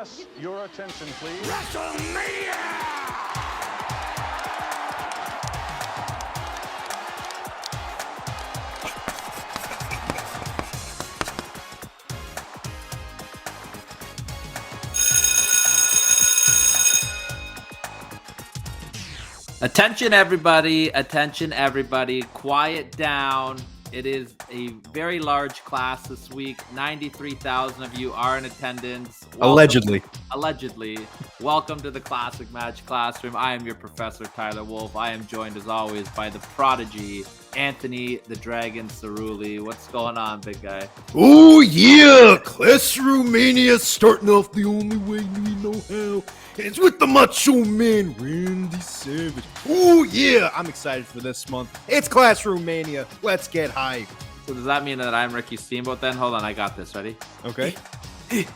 class, your attention, please. Wrestlemania! Attention everybody, quiet down. It is a very large class this week. 93,000 of you are in attendance. Allegedly. Welcome to the Classic Match Classroom. I am your professor, Tyler Wolf. I am joined as always by the prodigy, Anthony the Dragon Cerulli. What's going on, big guy? Oh yeah, ClassRoomMania starting off the only way we know how. And it's with the Macho Man, Randy Savage. Oh yeah, I'm excited for this month. It's ClassRoomMania. Let's get hype. So does that mean that I'm Ricky Steamboat then? Hold on, I got this. Ready? Okay. Did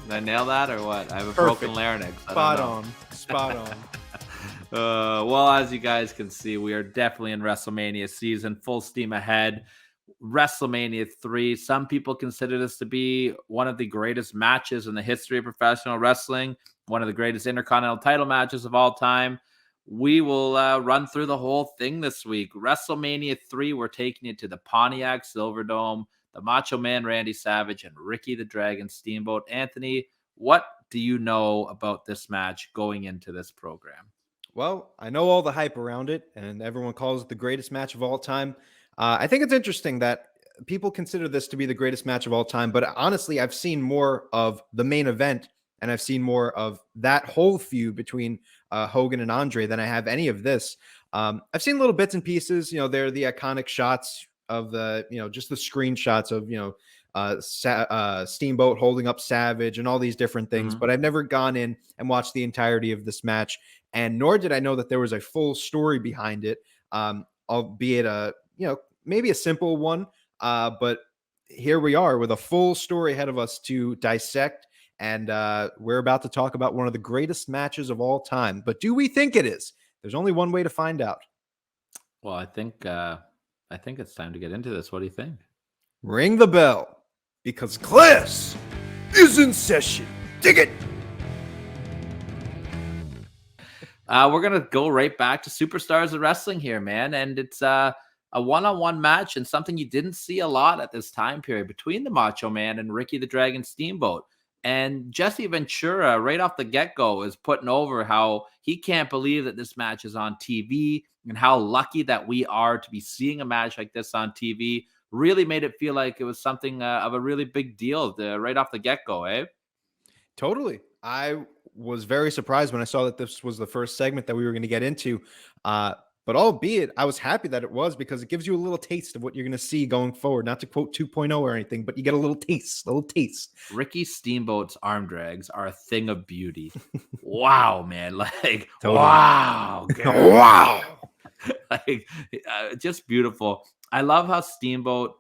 I nail that or what? I have a broken larynx. Spot on. Well, as you guys can see, we are definitely in WrestleMania season, full steam ahead. WrestleMania 3. Some people consider this to be one of the greatest matches in the history of professional wrestling, one of the greatest Intercontinental title matches of all time. We will run through the whole thing this week. WrestleMania 3, we're taking it to the Pontiac Silverdome, the Macho Man Randy Savage, and Ricky the Dragon Steamboat. Anthony, what do you know about this match going into this program? Well, I know all the hype around it, and everyone calls it the greatest match of all time. I think it's interesting that people consider this to be the greatest match of all time, but honestly, I've seen more of the main event, and I've seen more of that whole feud between Hogan and Andre than I have any of this. I've seen little bits and pieces. You know, they're the iconic shots of the, just the screenshots of, Steamboat holding up Savage and all these different things, but I've never gone in and watched the entirety of this match, and nor did I know that there was a full story behind it, albeit maybe a simple one, but here we are with a full story ahead of us to dissect, and we're about to talk about one of the greatest matches of all time. But do we think it is? There's only one way to find out. Well, I think it's time to get into this. What do you think? Ring the bell, because class is in session. Dig it. We're going to go right back to Superstars of Wrestling here, man. And it's a one-on-one match and something you didn't see a lot at this time period between the Macho Man and Ricky the Dragon Steamboat. And Jesse Ventura, right off the get-go, is putting over how he can't believe that this match is on TV and how lucky that we are to be seeing a match like this on TV. Really made it feel like it was something of a really big deal right off the get-go, eh? Totally. I was very surprised when I saw that this was the first segment that we were going to get into. But albeit, I was happy that it was, because it gives you a little taste of what you're going to see going forward. Not to quote 2.0 or anything, but you get a little taste. Ricky Steamboat's arm drags are a thing of beauty. Wow, man. Like, totally. Wow. Wow. Like, just beautiful. I love how Steamboat,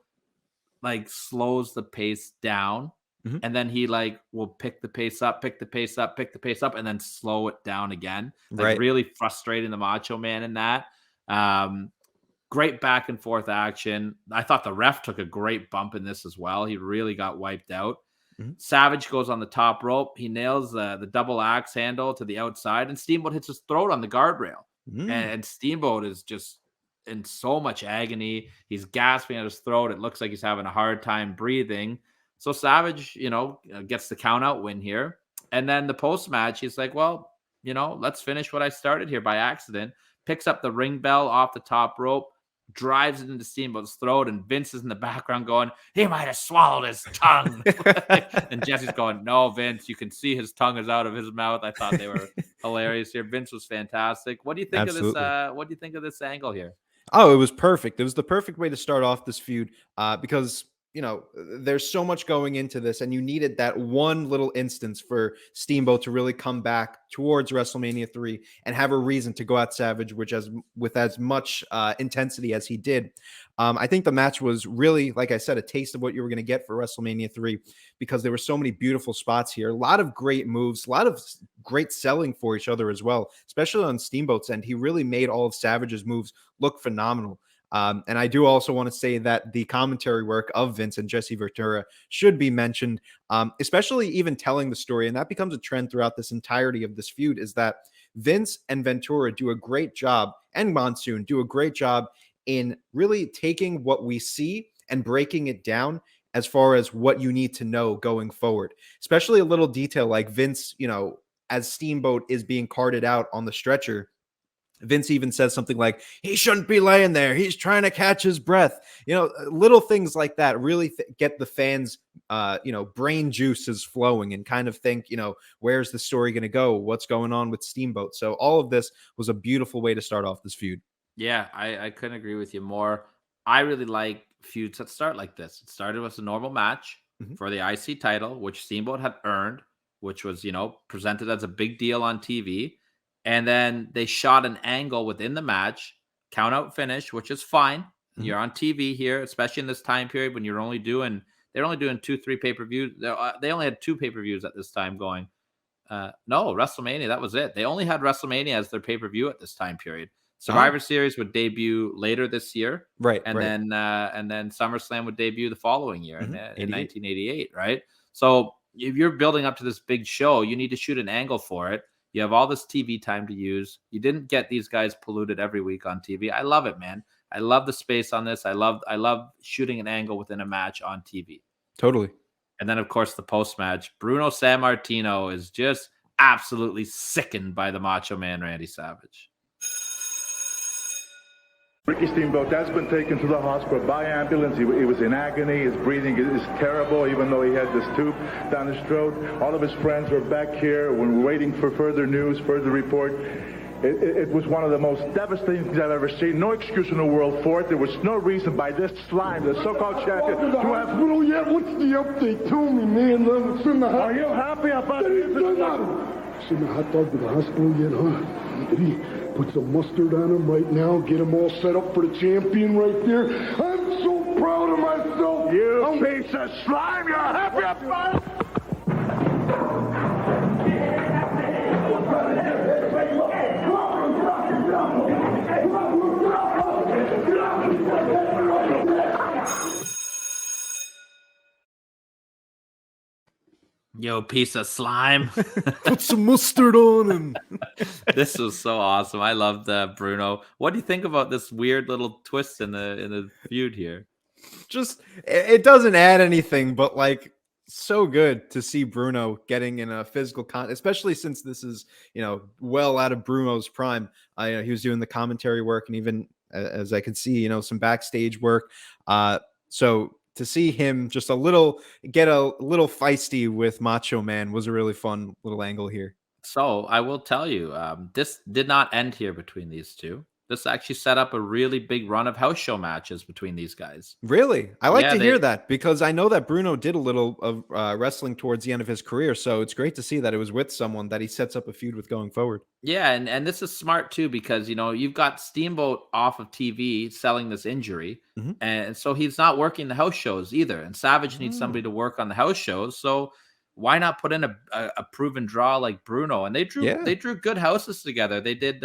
like, slows the pace down. Mm-hmm. And then he will pick the pace up, and then slow it down again. Like, really frustrating the Macho Man in that. Great back and forth action. I thought the ref took a great bump in this as well. He really got wiped out. Mm-hmm. Savage goes on the top rope. He nails the double axe handle to the outside, and Steamboat hits his throat on the guardrail. And Steamboat is just in so much agony. He's gasping at his throat. It looks like he's having a hard time breathing. So Savage, gets the count out win here. And then the post-match, he's like, well, let's finish what I started here by accident. Picks up the ring bell off the top rope, drives it into Steamboat's throat, and Vince is in the background going, he might have swallowed his tongue. And Jesse's going, no, Vince, you can see his tongue is out of his mouth. I thought they were hilarious here. Vince was fantastic. What do you think of this? What do you think of this angle here? Oh, it was perfect. It was the perfect way to start off this feud, because there's so much going into this, and you needed that one little instance for Steamboat to really come back towards WrestleMania 3 and have a reason to go at Savage, with as much intensity as he did. I think the match was really, like I said, a taste of what you were going to get for WrestleMania 3, because there were so many beautiful spots here, a lot of great moves, a lot of great selling for each other as well, especially on Steamboat's end. He really made all of Savage's moves look phenomenal. And I do also want to say that the commentary work of Vince and Jesse Ventura should be mentioned, especially even telling the story. And that becomes a trend throughout this entirety of this feud, is that Vince and Ventura do a great job, and Monsoon do a great job in really taking what we see and breaking it down as far as what you need to know going forward. Especially a little detail like Vince, as Steamboat is being carted out on the stretcher, Vince even says something like, he shouldn't be laying there, he's trying to catch his breath. Little things like that really get the fans brain juices flowing and kind of think, where's the story going to go, what's going on with Steamboat. So all of this was a beautiful way to start off this feud. Yeah, I couldn't agree with you more. I really like feuds that start like this. It started with a normal match for the IC title, which Steamboat had earned, which was, presented as a big deal on TV. And then they shot an angle within the match, count out finish, which is fine. You're on TV here, especially in this time period when they're only doing 2-3 pay-per-views. They only had 2 pay-per-views at this time going. No, WrestleMania, that was it. They only had WrestleMania as their pay-per-view at this time period. Survivor Series would debut later this year. Right. And then SummerSlam would debut the following year in 1988, right? So if you're building up to this big show, you need to shoot an angle for it. You have all this TV time to use. You didn't get these guys polluted every week on TV. I love it, man. I love the space on this. I love shooting an angle within a match on TV. Totally. And then, of course, the post-match. Bruno Sammartino is just absolutely sickened by the Macho Man, Randy Savage. Ricky Steamboat has been taken to the hospital by ambulance. He was in agony. His breathing is terrible, even though he had this tube down his throat. All of his friends were back here when we're waiting for further news, further report. It was one of the most devastating things I've ever seen. No excuse in the world for it. There was no reason by this slime, the so-called champion, to have... Hospital yet? What's the update? Tell me, man. Are you happy about this? Send a hot dog to the hospital yet, huh? Did he put some mustard on him right now? Get him all set up for the champion right there? I'm so proud of myself. You piece of slime! You're happy about it? Yo, piece of slime. Put some mustard on him. This was so awesome. I loved Bruno. What do you think about this weird little twist in the feud here? Just, it doesn't add anything, but like, so good to see Bruno getting in a physical especially since this is, well out of Bruno's prime. He was doing the commentary work, and even as I could see, some backstage work. So to see him just get a little feisty with Macho Man was a really fun little angle here. So I will tell you, this did not end here between these two. This actually set up a really big run of house show matches between these guys. Really? I like to hear that, because I know that Bruno did a little of wrestling towards the end of his career. So it's great to see that it was with someone that he sets up a feud with going forward. Yeah, and this is smart too, because you've got Steamboat off of TV selling this injury, and so he's not working the house shows either. And Savage needs somebody to work on the house shows, so why not put in a proven draw like Bruno? And they drew good houses together. They did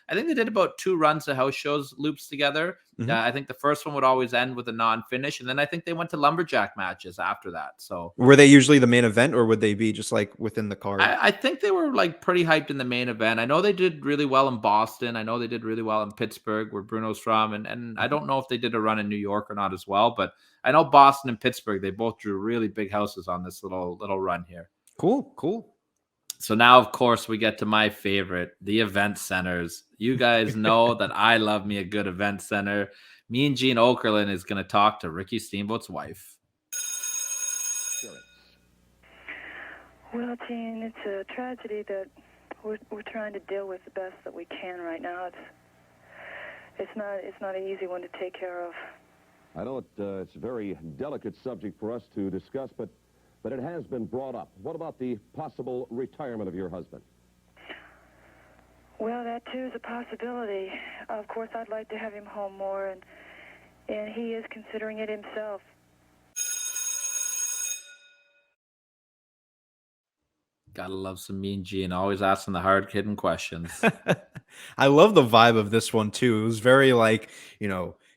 I think they did about 2 runs of house shows loops together. I think the first one would always end with a non-finish, and then I think they went to lumberjack matches after that. So were they usually the main event, or would they be just like within the card? I think they were like pretty hyped in the main event. I know they did really well in Boston. I know they did really well in Pittsburgh, where Bruno's from, and I don't know if they did a run in New York or not as well, but I know Boston and Pittsburgh, they both drew really big houses on this little run here. Cool. So now, of course, we get to my favorite, the event centers. You guys know that I love me a good event center. Mean Gene Okerlund is going to talk to Ricky Steamboat's wife. Well, Gene, it's a tragedy that we're trying to deal with the best that we can right now. It's not an easy one to take care of. I know it's a very delicate subject for us to discuss, but it has been brought up. What about the possible retirement of your husband? Well, that too is a possibility. Of course, I'd like to have him home more, and he is considering it himself. Gotta love some Mean Gene, always asking the hard-hitting questions. I love the vibe of this one too. It was very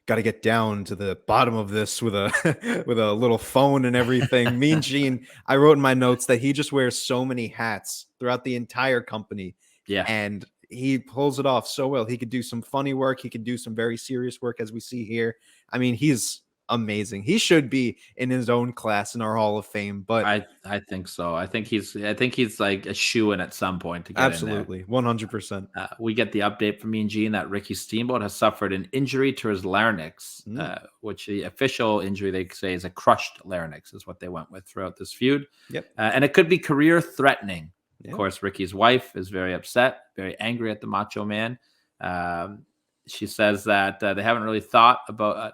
got to get down to the bottom of this with a with a little phone and everything. Mean Gene, I wrote in my notes that he just wears so many hats throughout the entire company. Yeah. And he pulls it off so well. He could do some funny work. He could do some very serious work, as we see here. I mean, he's amazing. He should be in his own class in our Hall of Fame. But I think so. I think he's like a shoo-in at some point to get absolutely, 100%. We get the update from Mean Gene that Ricky Steamboat has suffered an injury to his larynx, which the official injury they say is a crushed larynx, is what they went with throughout this feud. Yep. And it could be career threatening. Of course, Ricky's wife is very upset, very angry at the Macho Man. She says that they haven't really thought about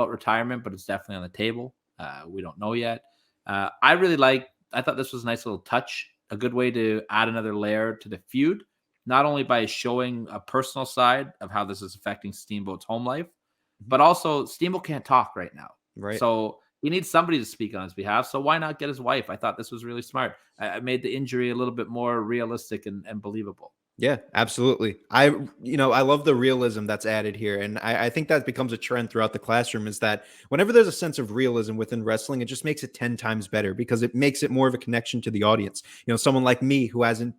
retirement, but it's definitely on the table. We don't know yet. I thought this was a nice little touch, a good way to add another layer to the feud, not only by showing a personal side of how this is affecting Steamboat's home life, but also Steamboat can't talk right now. Right. So he needs somebody to speak on his behalf. So why not get his wife? I thought this was really smart. I made the injury a little bit more realistic and believable. Yeah, absolutely. I love the realism that's added here. And I think that becomes a trend throughout the classroom, is that whenever there's a sense of realism within wrestling, it just makes it 10 times better, because it makes it more of a connection to the audience. Someone like me who wasn't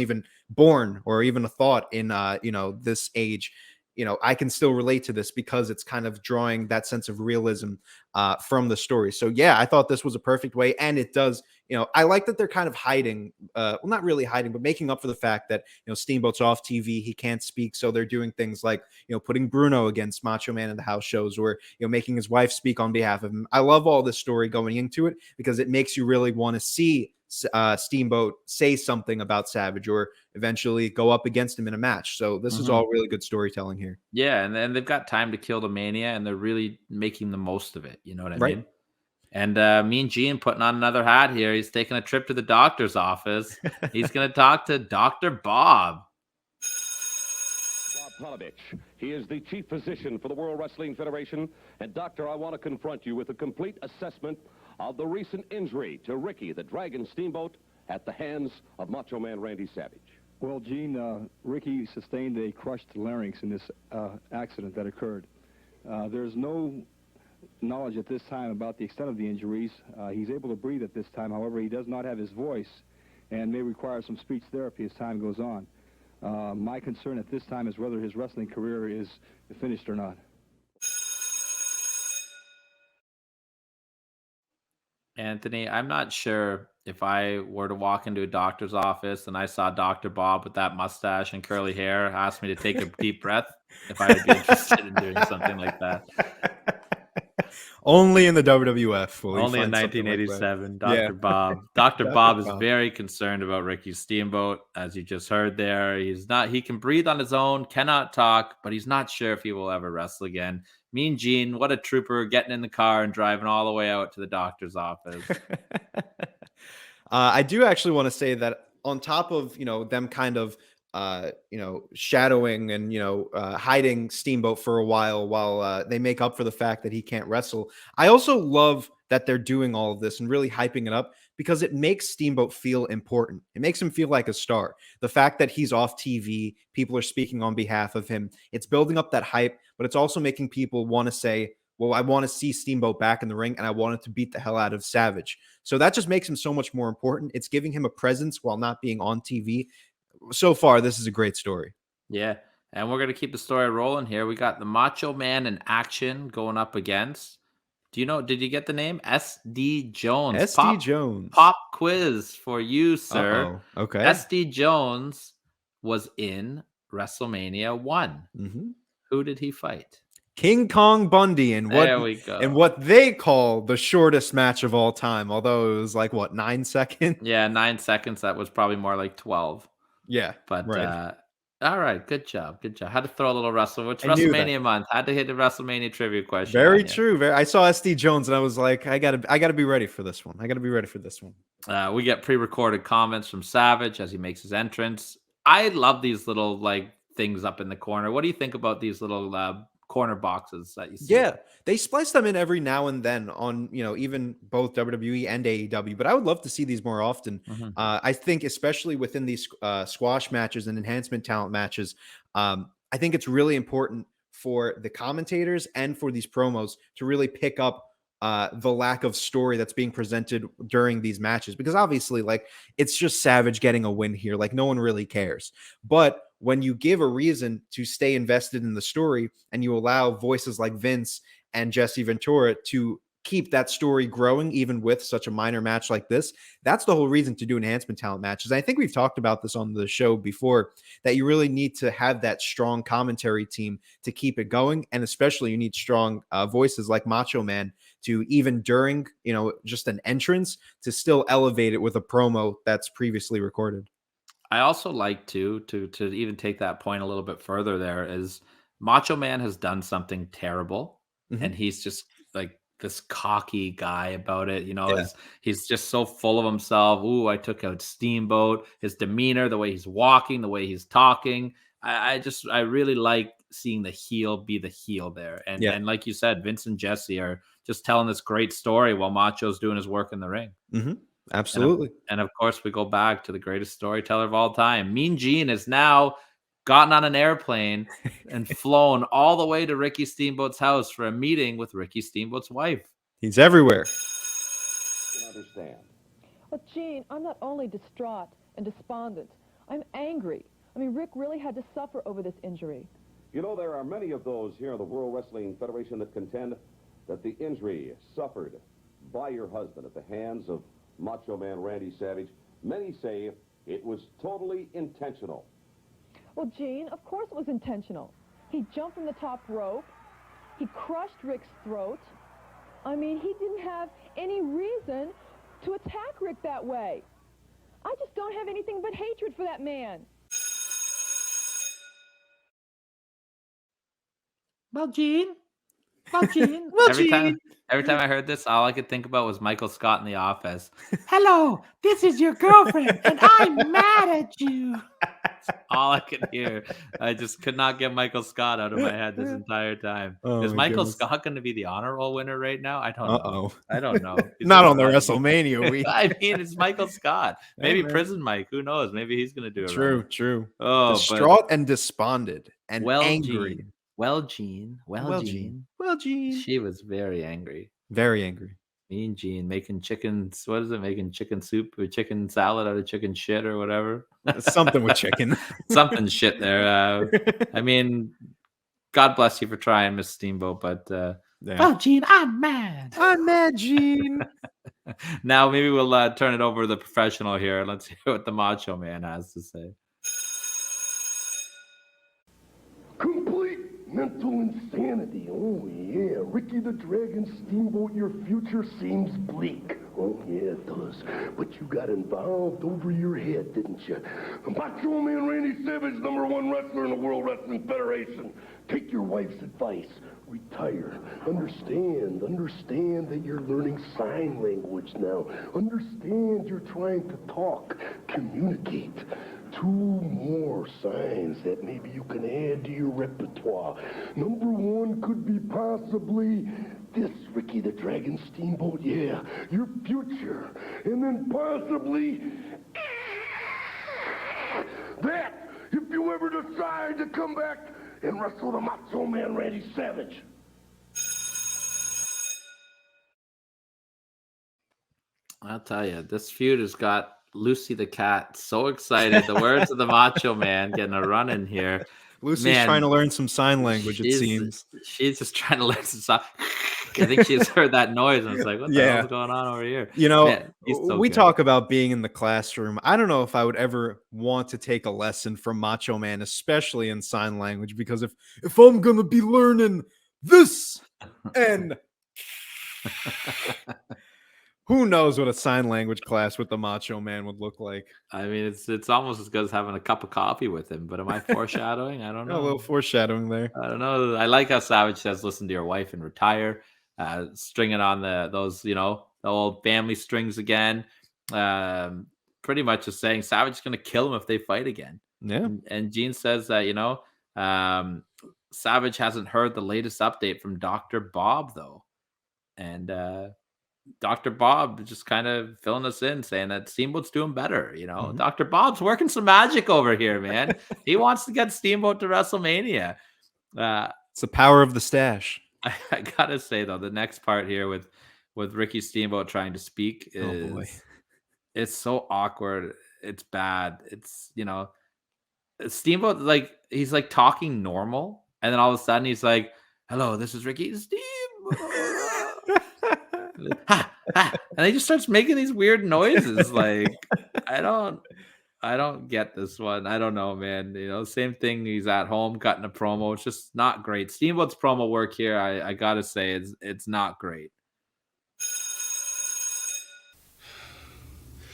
even born or even a thought in, this age, I can still relate to this because it's kind of drawing that sense of realism from the story. So yeah, I thought this was a perfect way. And it does, I like that they're kind of hiding, well, not really hiding, but making up for the fact that, Steamboat's off TV, he can't speak. So they're doing things like, putting Bruno against Macho Man in the house shows, or, making his wife speak on behalf of him. I love all this story going into it, because it makes you really want to see Steamboat say something about Savage, or eventually go up against him in a match. So this is all really good storytelling here. Yeah, and then they've got time to kill the Mania, and they're really making the most of it. You know what I mean? And Mean Gene putting on another hat here. He's taking a trip to the doctor's office. He's going to talk to Dr. Bob. Bob Popovich. He is the chief physician for the World Wrestling Federation. And, Doctor, I want to confront you with a complete assessment of the recent injury to Ricky the Dragon Steamboat at the hands of Macho Man Randy Savage. Well, Gene, Ricky sustained a crushed larynx in this accident that occurred. There's no knowledge at this time about the extent of the injuries. He's able to breathe at this time. However, he does not have his voice and may require some speech therapy as time goes on. My concern at this time is whether his wrestling career is finished or not. Anthony, I'm not sure if I were to walk into a doctor's office and I saw Dr. Bob with that mustache and curly hair ask me to take a deep breath, if I would be interested in doing something like that. Only in the WWF. Only in 1987, like Dr. Bob. Dr. Bob is very concerned about Ricky Steamboat, as you just heard there. He can breathe on his own, cannot talk, but he's not sure if he will ever wrestle again. Mean Gene, what a trooper, getting in the car and driving all the way out to the doctor's office. I do actually want to say that on top of, them kind of, shadowing and, hiding Steamboat for a while they make up for the fact that he can't wrestle. I also love that they're doing all of this and really hyping it up, because it makes Steamboat feel important. It makes him feel like a star. The fact that he's off TV, people are speaking on behalf of him. It's building up that hype, but it's also making people want to say, well, I want to see Steamboat back in the ring, and I wanted to beat the hell out of Savage. So that just makes him so much more important. It's giving him a presence while not being on TV. So far, this is a great story. Yeah, and we're going to keep the story rolling here. We got the Macho Man in action going up against, did you get the name? SD Jones. SD Jones. Pop quiz for you, sir. Uh-oh. Okay. SD Jones was in WrestleMania 1. Mm-hmm. Who did he fight? King Kong Bundy in what they call the shortest match of all time, although it was like 9 seconds? Yeah, 9 seconds. That was probably more like 12. Yeah. But right. All right, good job. Had to throw a little wrestle. It's WrestleMania month. Had to hit the WrestleMania trivia question. Very true. I saw SD Jones and I was like, I gotta be ready for this one. We get pre-recorded comments from Savage as he makes his entrance. I love these little things up in the corner. What do you think about these little corner boxes that you see? Yeah, they splice them in every now and then on, even both WWE and AEW, but I would love to see these more often. Mm-hmm. I think especially within these squash matches and enhancement talent matches, I think it's really important for the commentators and for these promos to really pick up the lack of story that's being presented during these matches, because obviously, like, it's just Savage getting a win here. Like, no one really cares. But when you give a reason to stay invested in the story and you allow voices like Vince and Jesse Ventura to keep that story growing, even with such a minor match like this, that's the whole reason to do enhancement talent matches. I think we've talked about this on the show before, that you really need to have that strong commentary team to keep it going. And especially you need strong voices like Macho Man to, even during, just an entrance, to still elevate it with a promo that's previously recorded. I also like to even take that point a little bit further, there is Macho Man has done something terrible, and he's just like this cocky guy about it. He's just so full of himself. Ooh, I took out Steamboat. His demeanor, the way he's walking, the way he's talking. I really like seeing the heel be the heel there. And like you said, Vince and Jesse are just telling this great story while Macho's doing his work in the ring. Absolutely. And of course, we go back to the greatest storyteller of all time. Mean Gene has now gotten on an airplane and flown all the way to Ricky Steamboat's house for a meeting with Ricky Steamboat's wife. He's everywhere. Understand. Well, Gene, I'm not only distraught and despondent, I'm angry. I mean, Rick really had to suffer over this injury. There are many of those here in the World Wrestling Federation that contend that the injury suffered by your husband at the hands of Macho Man Randy Savage, many say it was totally intentional. Well, Gene, of course it was intentional. He jumped from the top rope. He crushed Rick's throat. I mean, he didn't have any reason to attack Rick that way. I just don't have anything but hatred for that man. Well, Gene. Every time I heard this, all I could think about was Michael Scott in The Office. Hello, this is your girlfriend, and I'm mad at you. That's all I could hear. I just could not get Michael Scott out of my head this entire time. Is Michael Scott going to be the honor roll winner right now? I don't know. I don't know. Not on the WrestleMania week. I mean, it's Michael Scott. Maybe Prison Mike. Who knows? Maybe he's going to do it. True. Oh, distraught and despondent and angry. Gene. Well, Gene. She was very angry. Very angry. Mean Gene making chickens. What is it? Making chicken soup or chicken salad out of chicken shit or whatever. Something with chicken. Something shit there. I mean, God bless you for trying, Miss Steamboat. But well, Gene, I'm mad. I'm mad, Gene. Now maybe we'll turn it over to the professional here. Let's hear what the Macho Man has to say. Complete mental insanity. Oh, yeah. Ricky the Dragon Steamboat, your future seems bleak. Oh, yeah, it does. But you got involved over your head, didn't you? Macho Man Randy Savage, #1 wrestler in the World Wrestling Federation. Take your wife's advice. Retire. Understand that you're learning sign language now. Understand you're trying to talk, communicate. 2 more signs that maybe you can add to your repertoire. #1 could be possibly this, Ricky the Dragon Steamboat, yeah, your future. And then possibly that, if you ever decide to come back and wrestle the Macho Man Randy Savage. I'll tell you, this feud has got Lucy the cat so excited. The words of the Macho Man getting a run in here. Lucy's trying to learn some sign language, it seems. She's just trying to learn some sign. I think she's heard that noise and it's like, what the hell's going on over here? We talk about being in the classroom. I don't know if I would ever want to take a lesson from Macho Man, especially in sign language, because if I'm going to be learning this and who knows what a sign language class with the Macho Man would look like. I mean, it's almost as good as having a cup of coffee with him, but am I foreshadowing? I don't know. A little foreshadowing there. I don't know. I like how Savage says, listen to your wife and retire. Stringing on those, the old family strings again. Pretty much just saying Savage is going to kill him if they fight again. Yeah. And Gene says that, Savage hasn't heard the latest update from Dr. Bob, though. And Dr. Bob just kind of filling us in, saying that Steamboat's doing better. Dr. Bob's working some magic over here, man. He wants to get Steamboat to WrestleMania. It's the power of the stash. I gotta say though, the next part here with Ricky Steamboat trying to speak Oh boy. it's so awkward. It's bad. It's Steamboat, like he's like talking normal, and then all of a sudden he's like, "Hello, this is Ricky Steamboat." Ha, ha, and he just starts making these weird noises. Like I don't get this one. I don't know, man. Same thing. He's at home cutting a promo. It's just not great. Steamboat's promo work here, I gotta say, it's not great.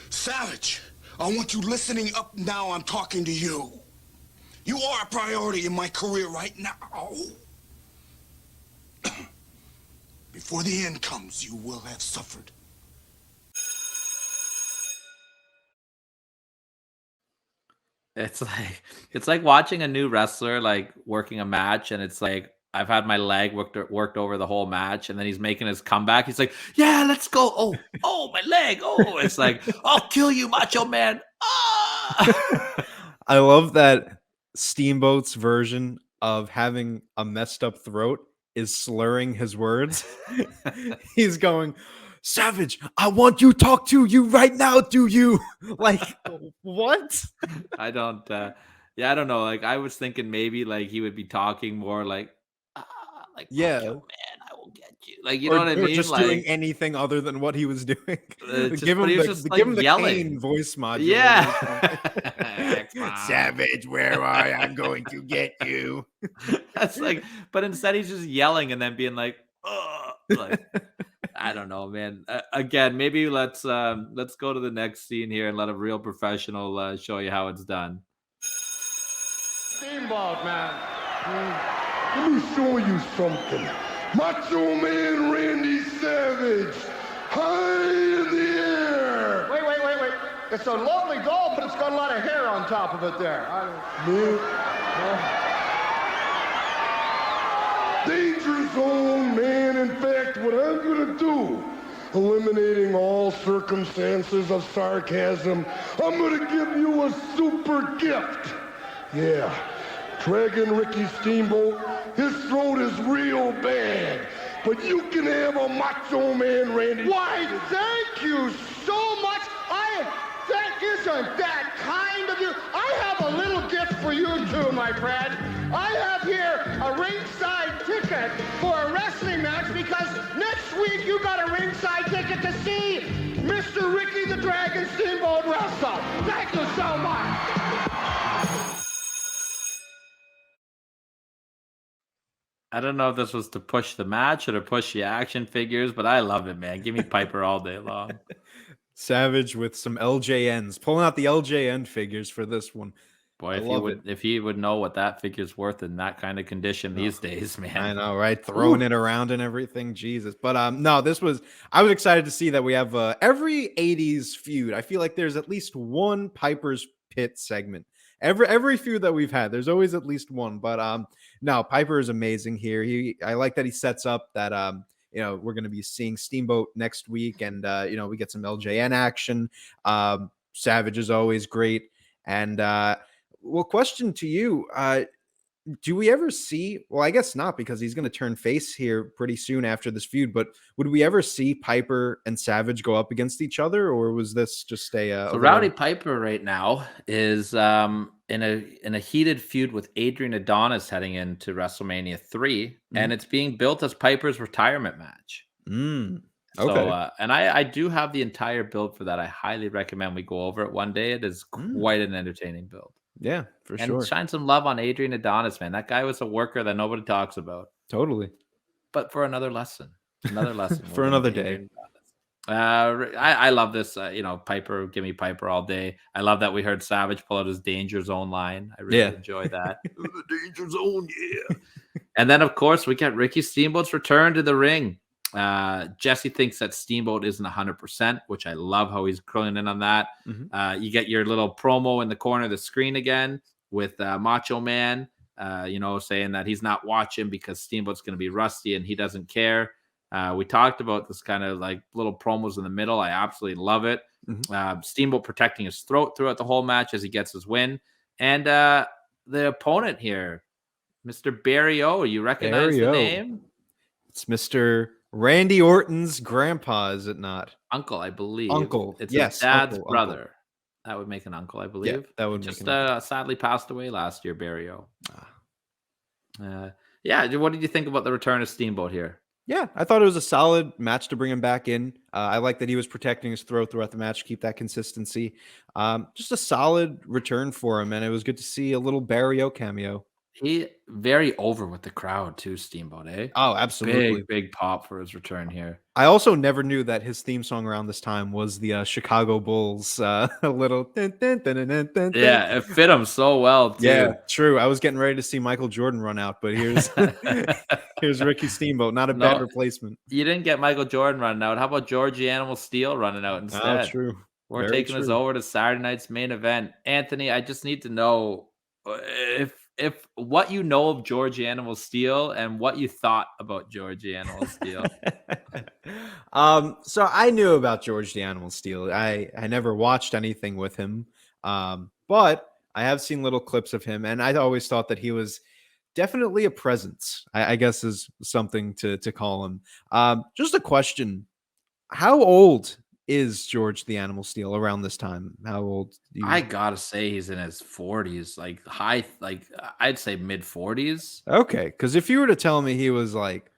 Savage, I want you listening up now. I'm talking to you. You are a priority in my career right now. Before the end comes, you will have suffered. It's like watching a new wrestler like working a match, and it's like I've had my leg worked over the whole match, and then he's making his comeback. He's like, "Yeah, let's go." Oh, my leg. Oh, it's like, "I'll kill you, Macho Man." Ah! I love that Steamboat's version of having a messed up throat is slurring his words. He's going, "Savage, I want you talk to you right now, do you?" Like, what? I don't I don't know. Like I was thinking maybe like he would be talking more like Yeah. Macho Man, I will get you. Like you know what I Or mean? just Like doing anything other than what he was doing. just- Give but him he was the, just, give like, him the yelling. Kane voice modulator. Yeah. Savage, where are you? I'm going to get you. That's like, but instead he's just yelling and then being like, "Ugh." Like I don't know, man. Again, maybe let's go to the next scene here and let a real professional show you how it's done. Steamboat, man. Let me show you something. Macho Man Randy Savage, high in the air. Wait. It's a lovely doll, but it's got a lot of hair on top of it there. Danger zone, man. In fact, what I'm gonna do, eliminating all circumstances of sarcasm, I'm gonna give you a super gift. Yeah, Dragon Ricky Steamboat, his throat is real bad, but you can have a Macho Man Randy. Why, thank you so much. That isn't that kind of you. I have a little gift for you too, my friend. I have here a ringside ticket for a wrestling match because next week you got a ringside ticket to see Mr. Ricky the Dragon Steamboat wrestle. Thank you so much. I don't know if this was to push the match or to push the action figures, but I love it, man. Give me Piper all day long. Savage with some LJNs, pulling out the LJN figures for this one. Boy, if he would know what that figure's worth in that kind of condition these days, man. I know, right? Throwing it around and everything, Jesus. But no, I was excited to see that we have every 80s feud. I feel like there's at least one Piper's Pit segment. Every feud that we've had, there's always at least one. But no, Piper is amazing here. I like that he sets up that we're going to be seeing Steamboat next week, and we get some LJN action. Savage is always great. And well, question to you, do we ever see, well, I guess not, because he's going to turn face here pretty soon after this feud, but would we ever see Piper and Savage go up against each other, or was this just a Rowdy Piper right now is in a heated feud with Adrian Adonis heading into WrestleMania 3, and it's being built as Piper's retirement match. Okay. So, and I do have the entire build for that. I highly recommend we go over it one day. It is quite an entertaining build. Yeah, for sure. And shine some love on Adrian Adonis, man. That guy was a worker that nobody talks about. Totally. But for another lesson. For another day. I love this. Piper, give me Piper all day. I love that we heard Savage pull out his Danger Zone line. I really enjoy that. The Danger Zone, yeah. And then, of course, we get Ricky Steamboat's return to the ring. Jesse thinks that Steamboat isn't 100%, which I love how he's curling in on that. You get your little promo in the corner of the screen again with Macho Man, saying that he's not watching because Steamboat's going to be rusty and he doesn't care. We talked about this kind of like little promos in the middle. I absolutely love it. Steamboat protecting his throat throughout the whole match as he gets his win. And the opponent here, Mr. Barry O. You recognize Barry the O. name? It's Mr. Randy Orton's grandpa, is it not? Uncle, I believe. Uncle. It's Yes, his dad's uncle. brother. That would make an uncle, I believe. that would Just make an uncle. sadly passed away last year, Barry O. Yeah, what did you think about the return of Steamboat here? Yeah, I thought it was a solid match to bring him back in. I like that he was protecting his throat throughout the match, keep that consistency. Just a solid return for him, and it was good to see a little Barry O cameo. He very over with the crowd too, Steamboat, eh? Oh, absolutely. Big pop for his return here. I also never knew that his theme song around this time was the Chicago Bulls a little. Yeah, it fit him so well too. Yeah, true. I was getting ready to see Michael Jordan run out, but here's here's Ricky Steamboat. Not a bad replacement. You didn't get Michael Jordan running out. How about Georgie Animal Steel running out instead? Oh, true. We're taking us over to Saturday night's main event. Anthony, I just need to know if what you know of Georgie Animal Steel and what you thought about Georgie Animal Steel. So I knew about George the Animal Steel. I never watched anything with him, but I have seen little clips of him, and I always thought that he was definitely a presence. I guess is something to call him. Just a question: how old is George the Animal Steel around this time? How old? I gotta say he's in his 40s, like I'd say mid 40s. Okay, because if you were to tell me he was like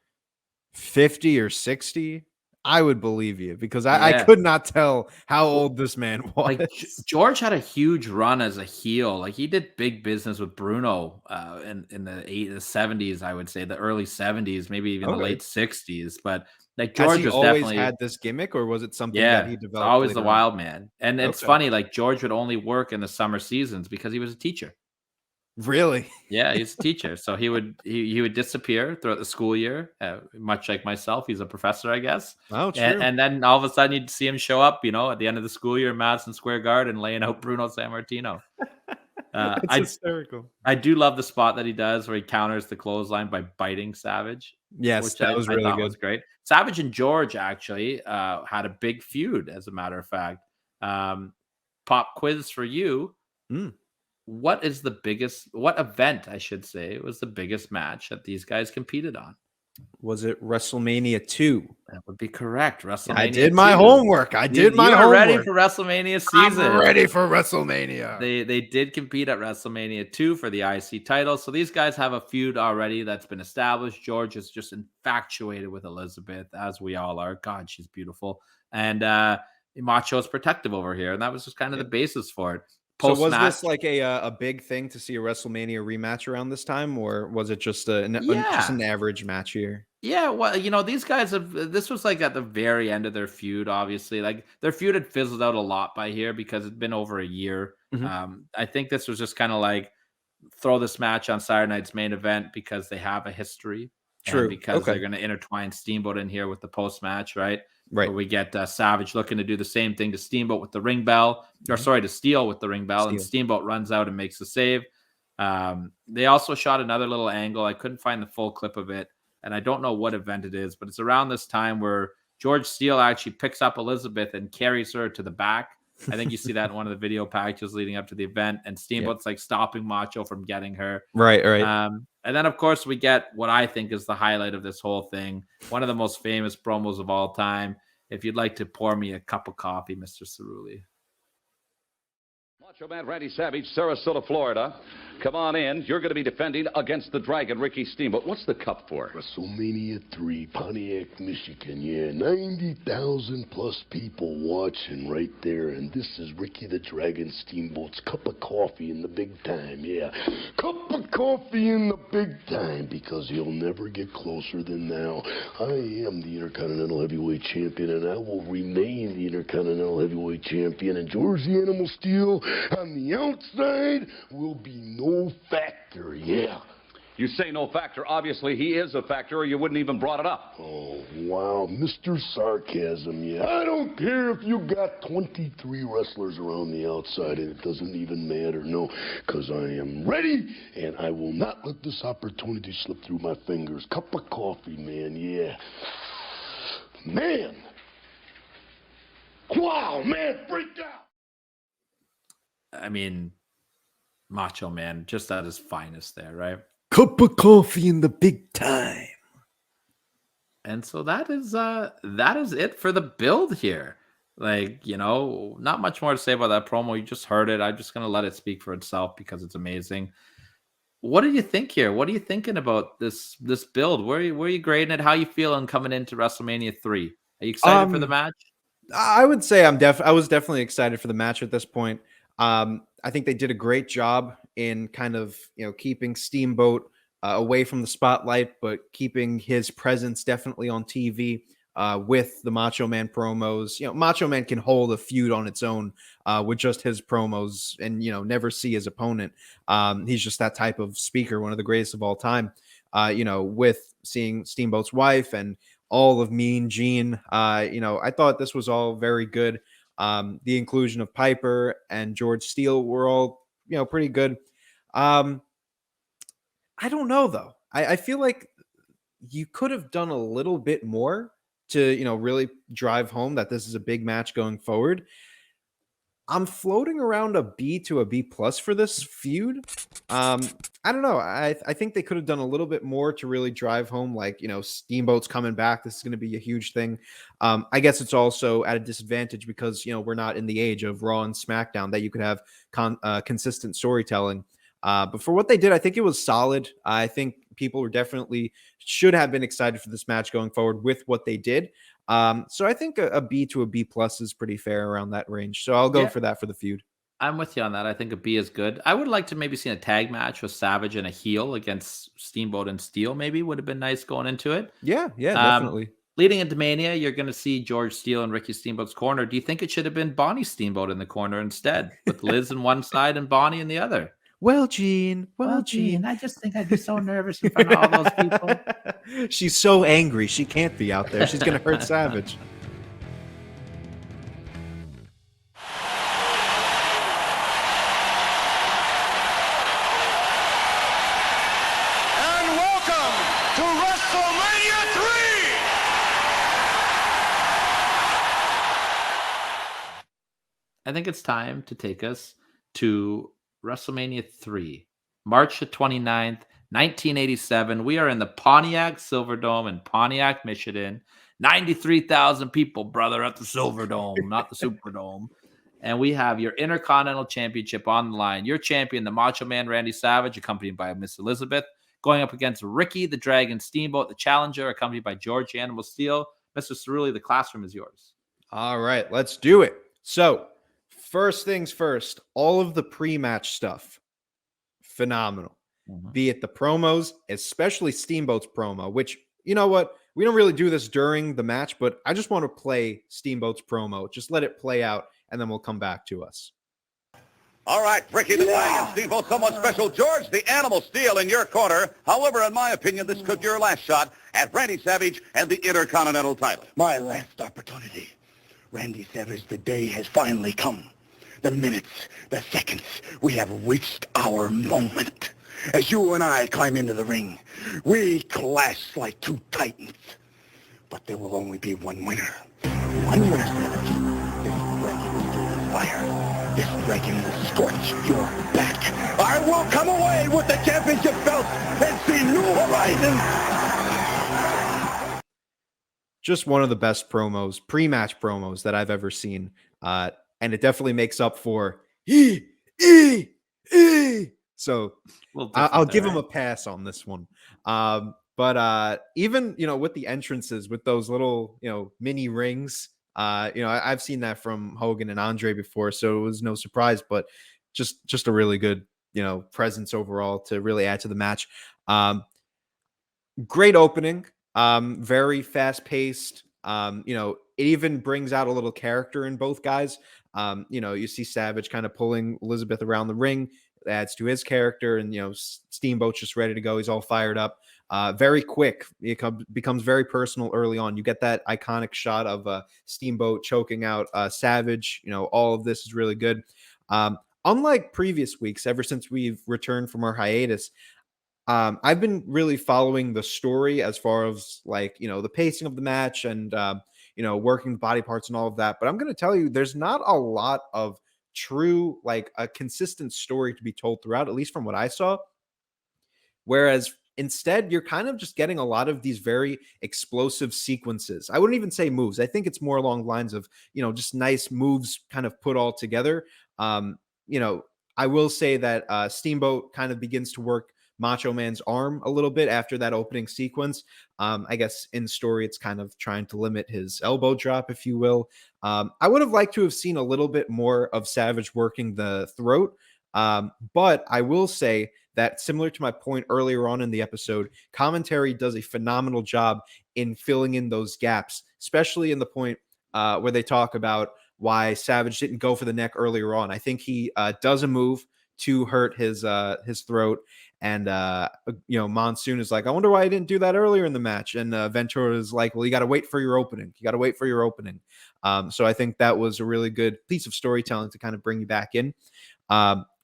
50 or 60, I would believe you, because I could not tell how old this man was. Like George had a huge run as a heel. Like he did big business with Bruno in the 70s, I would say the early 70s, maybe even the late 60s. But like George was always definitely had this gimmick, or was it something that he developed? Always the later wild on? man. And it's funny, like George would only work in the summer seasons because he was a teacher. Really? Yeah, he's a teacher. So he would disappear throughout the school year, much like myself. He's a professor, I guess. Oh, true. And then all of a sudden you'd see him show up, at the end of the school year in Madison Square Garden laying out Bruno Sammartino. It's hysterical. I do love the spot that he does where he counters the clothesline by biting Savage. Yes, which that was really good. Was great. Savage and George actually had a big feud, as a matter of fact. Pop quiz for you. What event, I should say, was the biggest match that these guys competed on? Was it WrestleMania 2? That would be correct. WrestleMania. I did my homework. You are ready for WrestleMania season. I'm ready for WrestleMania. They did compete at WrestleMania 2 for the IC title. So these guys have a feud already that's been established. George is just infatuated with Elizabeth, as we all are. God, she's beautiful. And Macho is protective over here. And that was just kind of the basis for it. So was this like a big thing to see a WrestleMania rematch around this time, or was it just an average match here? Yeah, well, these guys this was like at the very end of their feud, obviously. Like their feud had fizzled out a lot by here because it'd been over a year. I think this was just kind of like throw this match on Saturday night's main event because they have a history. True. Because they're going to intertwine Steamboat in here with the post-match, right? Right. Where we get Savage looking to do the same thing to Steamboat with the ring bell, to Steel with the ring bell, and Steamboat runs out and makes the save. They also shot another little angle. I couldn't find the full clip of it, and I don't know what event it is, but it's around this time where George Steele actually picks up Elizabeth and carries her to the back. I think you see that in one of the video packages leading up to the event, and Steamboat's like stopping Macho from getting her. Right. And then, of course, we get what I think is the highlight of this whole thing. One of the most famous promos of all time. If you'd like to pour me a cup of coffee, Mr. Cerulli. Macho Man Randy Savage, Sarasota, Florida. Come on in. You're going to be defending against the Dragon, Ricky Steamboat. What's the cup for? WrestleMania 3, Pontiac, Michigan. Yeah, 90,000 plus people watching right there. And this is Ricky the Dragon Steamboat's cup of coffee in the big time. Yeah, cup of coffee in the big time, because you'll never get closer than now. I am the Intercontinental Heavyweight Champion, and I will remain the Intercontinental Heavyweight Champion. And George the Animal Steel on the outside will be no factor. Yeah. You say no factor. Obviously, he is a factor, or you wouldn't even brought it up. Oh, wow. Mr. Sarcasm, yeah. I don't care if you got 23 wrestlers around the outside, and it doesn't even matter, no, because I am ready, and I will not let this opportunity slip through my fingers. Cup of coffee, man, yeah. Man. Wow, man, freaked out. I mean, Macho Man, just at his finest there, right? cup of coffee in the big time. And so that is it for the build here. Like, not much more to say about that promo. You just heard it. I'm just gonna let it speak for itself because it's amazing. What do you think here? What are you thinking about this build? Where are you grading it? How you feeling coming into WrestleMania 3? Are you excited for the match? I would say I was definitely excited for the match at this point. I think they did a great job in kind of, keeping Steamboat away from the spotlight, but keeping his presence definitely on TV with the Macho Man promos. Macho Man can hold a feud on its own with just his promos and, never see his opponent. He's just that type of speaker, one of the greatest of all time. With seeing Steamboat's wife and all of Mean Gene, I thought this was all very good. The inclusion of Piper and George Steele were all, pretty good. I don't know, though. I feel like you could have done a little bit more to, really drive home that this is a big match going forward. I'm floating around a B to a B plus for this feud. I don't know. I think they could have done a little bit more to really drive home, like, Steamboat's coming back. This is going to be a huge thing. I guess it's also at a disadvantage because, we're not in the age of Raw and SmackDown that you could have consistent storytelling. But for what they did, I think it was solid. I think people were definitely should have been excited for this match going forward with what they did. So I think a B to a B plus is pretty fair around that range. So I'll go for that for the feud. I'm with you on that. I think a B is good. I would like to maybe see a tag match with Savage and a heel against Steamboat and Steele. Maybe would have been nice going into it. Yeah, definitely. Leading into Mania, you're going to see George Steele and Ricky Steamboat's corner. Do you think it should have been Bonnie Steamboat in the corner instead, with Liz on one side and Bonnie in the other? Well, Gene, I just think I'd be so nervous in front of all those people. She's so angry. She can't be out there. She's going to hurt Savage. And welcome to WrestleMania 3! I think it's time to take us to WrestleMania 3, March the 29th, 1987. We are in the Pontiac Silverdome in Pontiac, Michigan. 93,000 people, brother, at the Silverdome, not the Superdome. And we have your Intercontinental Championship on the line. Your champion, the Macho Man, Randy Savage, accompanied by Miss Elizabeth, going up against Ricky the Dragon Steamboat, the challenger, accompanied by George Animal Steele. Mr. Cerulli, the classroom is yours. All right, let's do it. So, first things first, all of the pre-match stuff, phenomenal. Be it the promos, especially Steamboat's promo, which, you know what? We don't really do this during the match, but I just want to play Steamboat's promo. Just let it play out, and then we'll come back to us. All right, Ricky the Dragon Steamboat, somewhat special. George the Animal Steele in your corner. However, in my opinion, this could be your last shot at Randy Savage and the Intercontinental title. My last opportunity. Randy Savage, the day has finally come. The minutes, the seconds, we have reached our moment. As you and I climb into the ring, we clash like two titans. But there will only be one winner. One winner, Savage. This dragon will fire. This dragon will scorch your back. I will come away with the championship belt and see new horizons. Just one of the best promos, pre-match promos that I've ever seen. And it definitely makes up for So I'll give him a pass on this one. But even, with the entrances, with those little, mini rings, I've seen that from Hogan and Andre before, so it was no surprise, but just a really good, presence overall to really add to the match. Great opening, very fast paced. It even brings out a little character in both guys. You see Savage kind of pulling Elizabeth around the ring, adds to his character, and Steamboat's just ready to go. He's all fired up. Very quick. It becomes very personal early on. You get that iconic shot of Steamboat choking out Savage. All of this is really good. Unlike previous weeks, ever since we've returned from our hiatus, I've been really following the story as far as the pacing of the match and working the body parts and all of that. But I'm going to tell you, there's not a lot of true, a consistent story to be told throughout, at least from what I saw. Whereas instead, you're kind of just getting a lot of these very explosive sequences. I wouldn't even say moves. I think it's more along the lines of, just nice moves kind of put all together. I will say that Steamboat kind of begins to work Macho Man's arm a little bit after that opening sequence. I guess in story, it's kind of trying to limit his elbow drop, if you will. I would have liked to have seen a little bit more of Savage working the throat. But I will say that, similar to my point earlier on in the episode, commentary does a phenomenal job in filling in those gaps, especially in the point where they talk about why Savage didn't go for the neck earlier on. I think he does a move to hurt his throat. And, Monsoon is like, I wonder why I didn't do that earlier in the match. And Ventura is like, well, you got to wait for your opening. You got to wait for your opening. So I think that was a really good piece of storytelling to kind of bring you back in.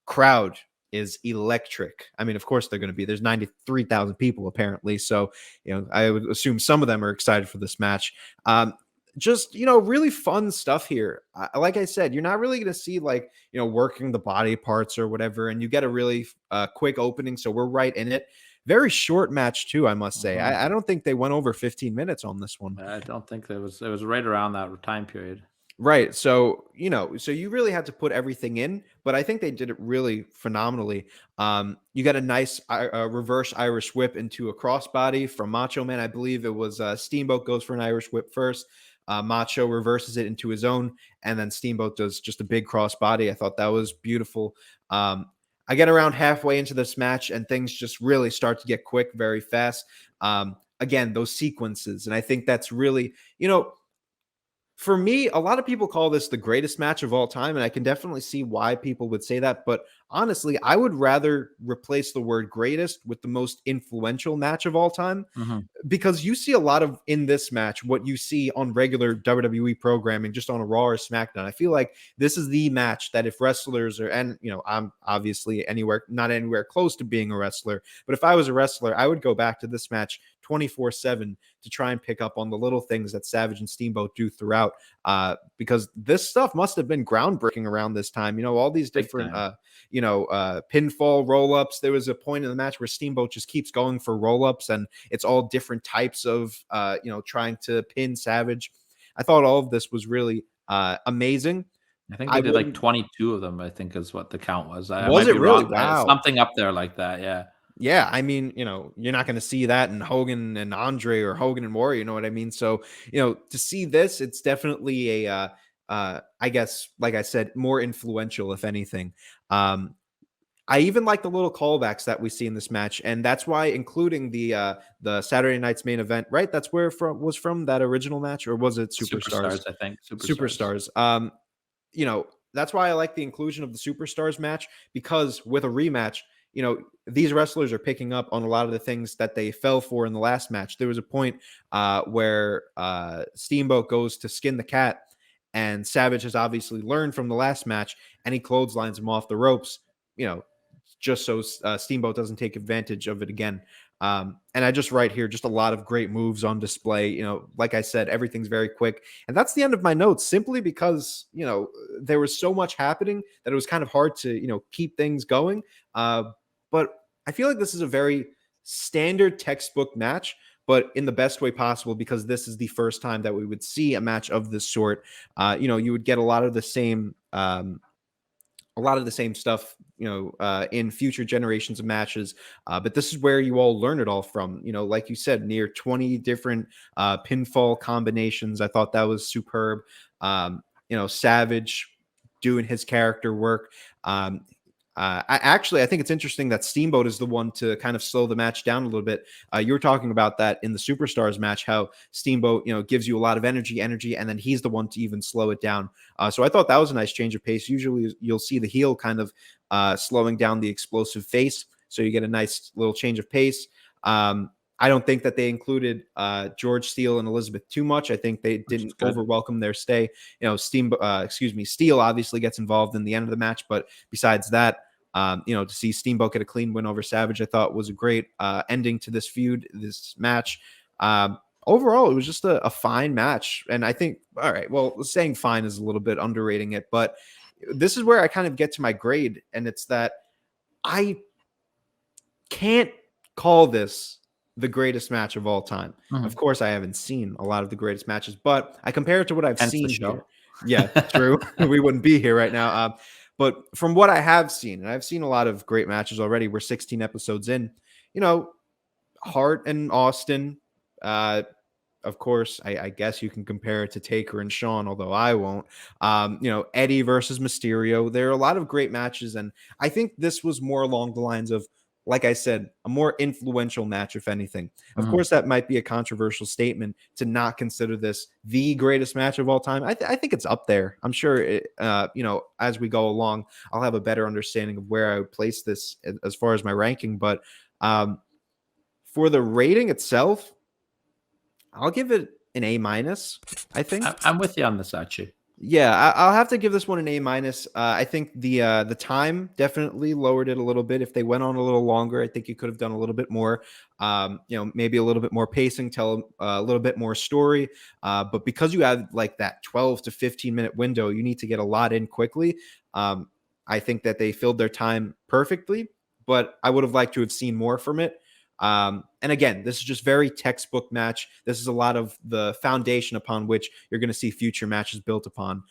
Crowd is electric. I mean, of course they're going to be. There's 93,000 people apparently. So, I would assume some of them are excited for this match. Just, really fun stuff here. Like I said, you're not really going to see working the body parts or whatever. And you get a really quick opening. So we're right in it. Very short match too, I must say. I don't think they went over 15 minutes on this one. I don't think it was right around that time period. Right. So, so you really had to put everything in, but I think they did it really phenomenally. You got a nice reverse Irish whip into a crossbody from Macho Man. I believe it was Steamboat goes for an Irish whip first. Macho reverses it into his own, and then Steamboat does just a big crossbody. I thought that was beautiful. I get around halfway into this match, and things just really start to get quick very fast. Again, those sequences, and I think that's really, for me, a lot of people call this the greatest match of all time, and I can definitely see why people would say that. But honestly, I would rather replace the word greatest with the most influential match of all time, because you see a lot of in this match what you see on regular WWE programming, just on a Raw or SmackDown. I feel like this is the match that if wrestlers are, and I'm obviously not anywhere close to being a wrestler, but if I was a wrestler, I would go back to this match 24/7 to try and pick up on the little things that Savage and Steamboat do throughout, because this stuff must have been groundbreaking around this time. All these different, pinfall roll-ups. There was a point in the match where Steamboat just keeps going for roll-ups, and it's all different types of, trying to pin Savage. I thought all of this was really amazing. I think they did like 22 of them, I think is what the count was. Was it really? Wow. Something up there like that, yeah. Yeah, I mean, you're not going to see that in Hogan and Andre or Hogan and Warrior, you know what I mean? So, to see this, it's definitely a, I guess, like I said, more influential, if anything. I even like the little callbacks that we see in this match, and that's why including the Saturday night's main event, right? That's where was from that original match, or was it Superstars? I think. Superstars. That's why I like the inclusion of the Superstars match, because with a rematch, these wrestlers are picking up on a lot of the things that they fell for in the last match. There was a point where Steamboat goes to skin the cat, and Savage has obviously learned from the last match, and he clotheslines him off the ropes, just so Steamboat doesn't take advantage of it again. And I just write here, just a lot of great moves on display. Like I said, everything's very quick. And that's the end of my notes, simply because, there was so much happening that it was kind of hard to, keep things going. But I feel like this is a very standard textbook match, but in the best way possible, because this is the first time that we would see a match of this sort. You would get a lot of the same stuff, in future generations of matches. But this is where you all learn it all from. Like you said, near 20 different pinfall combinations. I thought that was superb. Savage doing his character work. I think it's interesting that Steamboat is the one to kind of slow the match down a little bit. You were talking about that in the Superstars match, how Steamboat, gives you a lot of energy, and then he's the one to even slow it down. So I thought that was a nice change of pace. Usually you'll see the heel kind of slowing down the explosive face. So you get a nice little change of pace. I don't think that they included George Steele and Elizabeth too much. I think they didn't overwelcome their stay. Steele obviously gets involved in the end of the match, but besides that, to see Steamboat get a clean win over Savage, I thought was a great ending to this feud, this match. Overall, it was just a fine match. And I think, all right, well, saying fine is a little bit underrating it, but this is where I kind of get to my grade. And it's that I can't call this the greatest match of all time. Mhm. Of course, I haven't seen a lot of the greatest matches, but I compare it to what I've Hence the seen show. here. Yeah, true. We wouldn't be here right now. But from what I have seen, and I've seen a lot of great matches already. We're 16 episodes in. Hart and Austin. Of course, I guess you can compare it to Taker and Shawn, although I won't. Eddie versus Mysterio. There are a lot of great matches, and I think this was more along the lines of, like I said, a more influential match, if anything. Of course, that might be a controversial statement to not consider this the greatest match of all time. I think it's up there. I'm sure, as we go along, I'll have a better understanding of where I would place this as far as my ranking. But for the rating itself, I'll give it an A-, I think. I'm with you on this, actually. Yeah, I'll have to give this one an A-. I think the time definitely lowered it a little bit. If they went on a little longer, I think you could have done a little bit more. Maybe a little bit more pacing, tell a little bit more story. But because you have like that 12 to 15-minute window, you need to get a lot in quickly. I think that they filled their time perfectly, but I would have liked to have seen more from it. And again, this is just very textbook match. This is a lot of the foundation upon which you're going to see future matches built upon.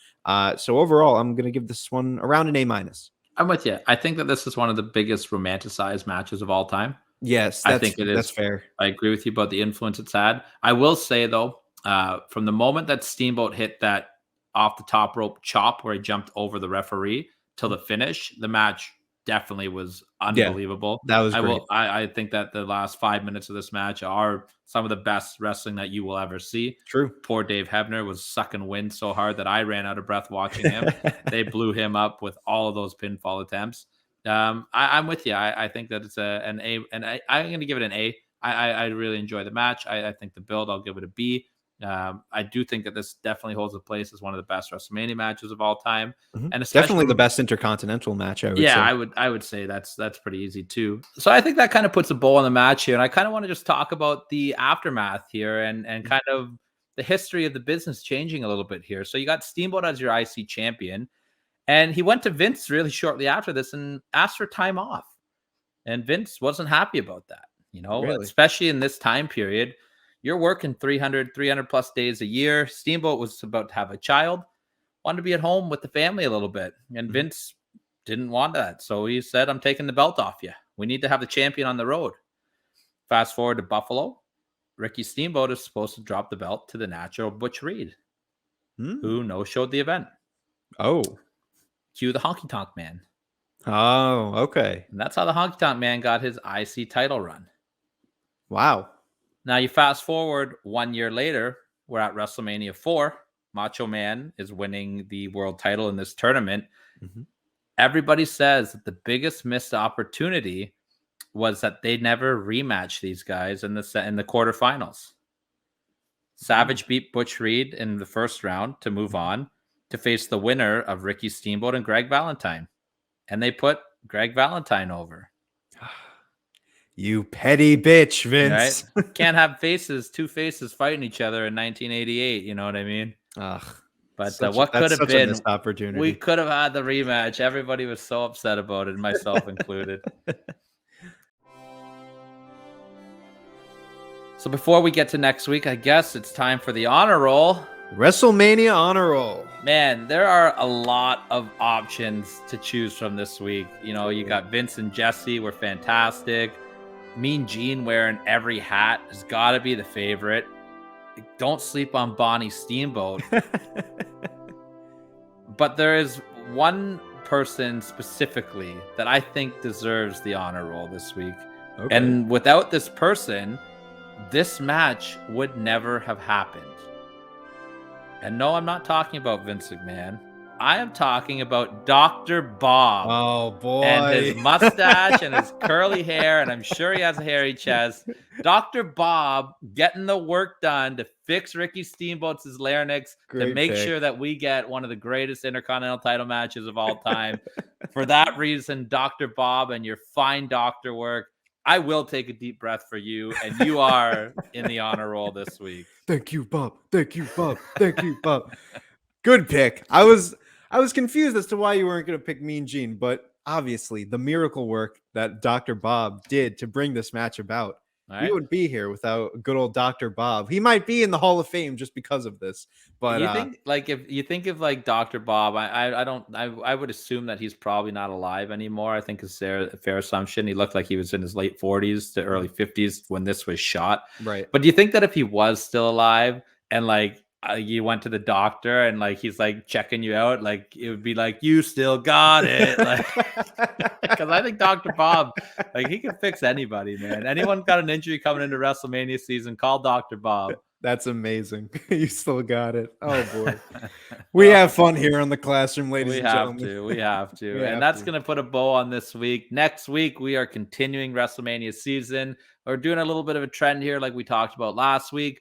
So overall, I'm going to give this one around an A-. I'm with you. I think that this is one of the biggest romanticized matches of all time. Yes, I think it is. That's fair. I agree with you about the influence it's had. I will say, though, from the moment that Steamboat hit that off the top rope chop where he jumped over the referee till the finish, the match definitely was unbelievable. Yeah, that was great. I think that the last 5 minutes of this match are some of the best wrestling that you will ever see. True. Poor Dave Hebner was sucking wind so hard that I ran out of breath watching him. They blew him up with all of those pinfall attempts. I'm with you. I think that it's an A, and I'm going to give it an A. I really enjoy the match. I think the build, I'll give it a B. I do think that this definitely holds a place as one of the best WrestleMania matches of all time, and especially definitely the best Intercontinental match. I would say. I would say that's pretty easy too. So I think that kind of puts a bow on the match here, and I kind of want to just talk about the aftermath here and kind of the history of the business changing a little bit here. So you got Steamboat as your IC champion, and he went to Vince really shortly after this and asked for time off, and Vince wasn't happy about that. Really? Especially in this time period. You're working 300 plus days a year. Steamboat was about to have a child, wanted to be at home with the family a little bit. And Vince didn't want that. So he said, I'm taking the belt off you. We need to have the champion on the road. Fast forward to Buffalo. Ricky Steamboat is supposed to drop the belt to the natural Butch Reed, who no-showed the event. Oh. Cue the Honky Tonk Man. Oh, okay. And that's how the Honky Tonk Man got his IC title run. Wow. Now you fast forward 1 year later, we're at WrestleMania 4. Macho Man is winning the world title in this tournament. Everybody says that the biggest missed opportunity was that they never rematched these guys in the quarterfinals. Savage beat Butch Reed in the first round to move on to face the winner of Ricky Steamboat and Greg Valentine. And they put Greg Valentine over. You petty bitch, Vince. Right? Can't have two faces fighting each other in 1988. You know what I mean? Ugh. But what could have been? Opportunity. We could have had the rematch. Everybody was so upset about it, myself included. So before we get to next week, I guess it's time for the honor roll. WrestleMania honor roll. Man, there are a lot of options to choose from this week. You got Vince and Jesse were fantastic. Mean Gene wearing every hat has got to be the favorite. Don't sleep on Bonnie Steamboat. But there is one person specifically that I think deserves the honor roll this week. Okay. And without this person, this match would never have happened. And no, I'm not talking about Vince McMahon. I am talking about Dr. Bob. Oh, boy. And his mustache and his curly hair, and I'm sure he has a hairy chest. Dr. Bob getting the work done to fix Ricky Steamboat's larynx, to make sure that we get one of the greatest Intercontinental title matches of all time. For that reason, Dr. Bob and your fine doctor work, I will take a deep breath for you, and you are in the honor roll this week. Thank you, Bob. Thank you, Bob. Thank you, Bob. Good pick. I was confused as to why you weren't going to pick Mean Gene, but obviously the miracle work that Dr. Bob did to bring this match about. All We right. wouldn't be here without good old Dr. Bob. He might be in the Hall of Fame just because of this. But You think like if you think of like Dr. Bob, I would assume that he's probably not alive anymore. I think it's a fair assumption. He looked like he was in his late 40s to early 50s when this was shot. Right. But do you think that if he was still alive and like you went to the doctor and like he's like checking you out, like it would be like you still got it, like because I think Dr. Bob, like he can fix anybody, man. Anyone got an injury coming into WrestleMania season, call Dr. Bob. That's amazing. You still got it. Oh boy. We have fun here on the classroom, ladies and gentlemen. We have to. We And have that's to. going to put a bow on this week. Next week, we are continuing WrestleMania season. We're doing a little bit of a trend here, like we talked about last week.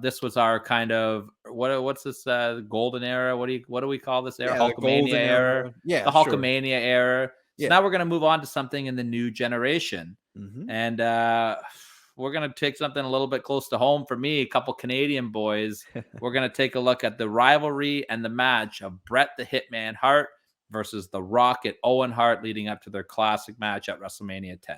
This was our kind of what's this golden era? What do we call this era? Yeah, the Hulkamania golden era. Yeah, the sure. Hulkamania era. So Yeah. now we're going to move on to something in the new generation. Mhm. And we're going to take something a little bit close to home for me, a couple Canadian boys. We're going to take a look at the rivalry and the match of Bret the Hitman Hart versus The Rocket Owen Hart leading up to their classic match at WrestleMania 10.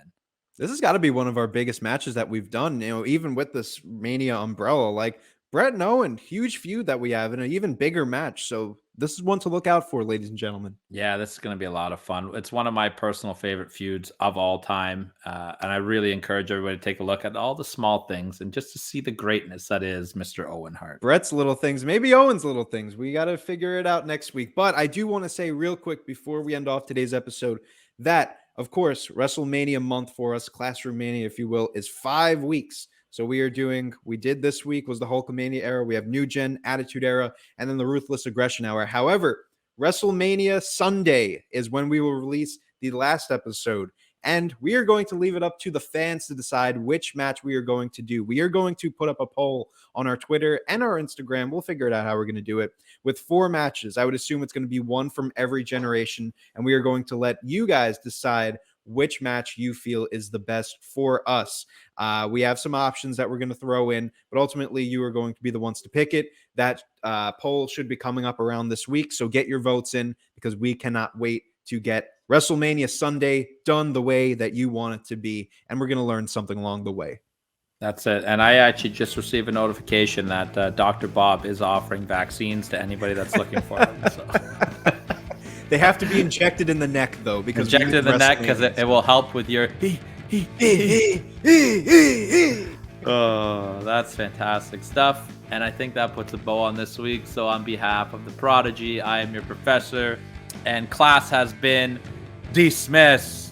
This has got to be one of our biggest matches that we've done, even with this Mania umbrella. Like Bret and Owen, huge feud that we have in an even bigger match. So this is one to look out for, ladies and gentlemen. Yeah, this is going to be a lot of fun. It's one of my personal favorite feuds of all time. And I really encourage everybody to take a look at all the small things and just to see the greatness that is Mr. Owen Hart. Bret's little things, maybe Owen's little things. We got to figure it out next week. But I do want to say real quick before we end off today's episode that, of course, WrestleMania month for us, Classroom Mania, if you will, is 5 weeks. So we did this week was the Hulkamania era. We have New Gen, Attitude Era, and then the Ruthless Aggression Hour. However, WrestleMania Sunday is when we will release the last episode. And we are going to leave it up to the fans to decide which match we are going to do. We are going to put up a poll on our Twitter and our Instagram. We'll figure it out how we're going to do it with 4 matches. I would assume it's going to be one from every generation. And we are going to let you guys decide which match you feel is the best for us. We have some options that we're going to throw in, but ultimately you are going to be the ones to pick it. That poll should be coming up around this week. So get your votes in because we cannot wait to get WrestleMania Sunday done the way that you want it to be. And we're going to learn something along the way. That's it. And I actually just received a notification that Dr. Bob is offering vaccines to anybody that's looking for them. So. They have to be injected in the neck, though, because injected in the neck because it will help with your. Oh, that's fantastic stuff. And I think that puts a bow on this week. So on behalf of the Prodigy, I am your professor, and class has been dismissed.